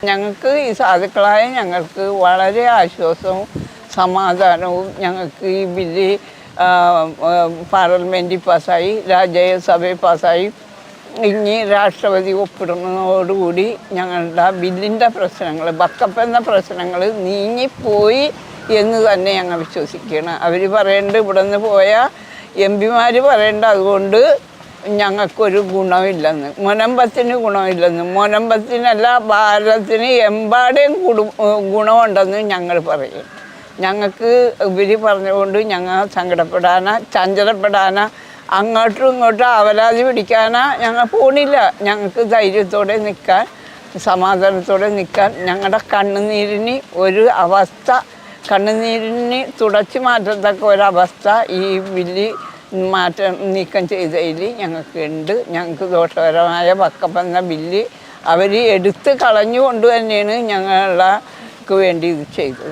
ഞങ്ങൾക്ക് ഈ സാധുക്കളായ ഞങ്ങൾക്ക് വളരെ ആശ്വാസവും സമാധാനവും ഞങ്ങൾക്ക് ഈ ബില്ല് പാർലമെൻറ്റിൽ പാസ്സായി, രാജ്യസഭയിൽ പാസ്സായി. ഇനി രാഷ്ട്രപതി ഒപ്പിടുന്നതോടുകൂടി ഞങ്ങളുടെ ബില്ലിൻ്റെ പ്രശ്നങ്ങൾ, ബക്കപ്പ് എന്ന പ്രശ്നങ്ങൾ നീങ്ങിപ്പോയി എന്ന് തന്നെ ഞങ്ങൾ വിശ്വസിക്കുകയാണ്. അവർ പറയേണ്ടത് ഇവിടെ നിന്ന് പോയ MP-മാർ പറയേണ്ട അതുകൊണ്ട് ഞങ്ങൾക്കൊരു ഗുണമില്ലെന്ന്, മുനമ്പത്തിന് ഗുണമില്ലെന്ന്, മുനമ്പത്തിനല്ല ഭാരതത്തിന് എമ്പാടെയും ഗുണമുണ്ടെന്ന് ഞങ്ങൾ പറയും. ഞങ്ങൾക്ക് ഇവർ പറഞ്ഞുകൊണ്ട് ഞങ്ങൾ സങ്കടപ്പെടാനോ ചഞ്ചലപ്പെടാനോ അങ്ങോട്ടും ഇങ്ങോട്ടും അവലാതി പിടിക്കാനോ ഞങ്ങൾ പോണില്ല. ഞങ്ങൾക്ക് ധൈര്യത്തോടെ നിൽക്കാൻ, സമാധാനത്തോടെ നിൽക്കാൻ, ഞങ്ങളുടെ കണ്ണുനീരിന് ഒരു അവസ്ഥ, കണ്ണുനീരിന് തുടച്ചു മാറ്റത്തക്ക ഒരവസ്ഥ ഈ ബില്ല് നീക്കം ചെയ്തതിൽ ഞങ്ങൾക്കുണ്ട്. ഞങ്ങൾക്ക് ദോഷകരമായ ബക്കപ്പ് എന്ന ബില്ല് അവർ എടുത്ത് കളഞ്ഞുകൊണ്ട് തന്നെയാണ് ഞങ്ങൾക്ക് വേണ്ടി ഇത് ചെയ്തത്.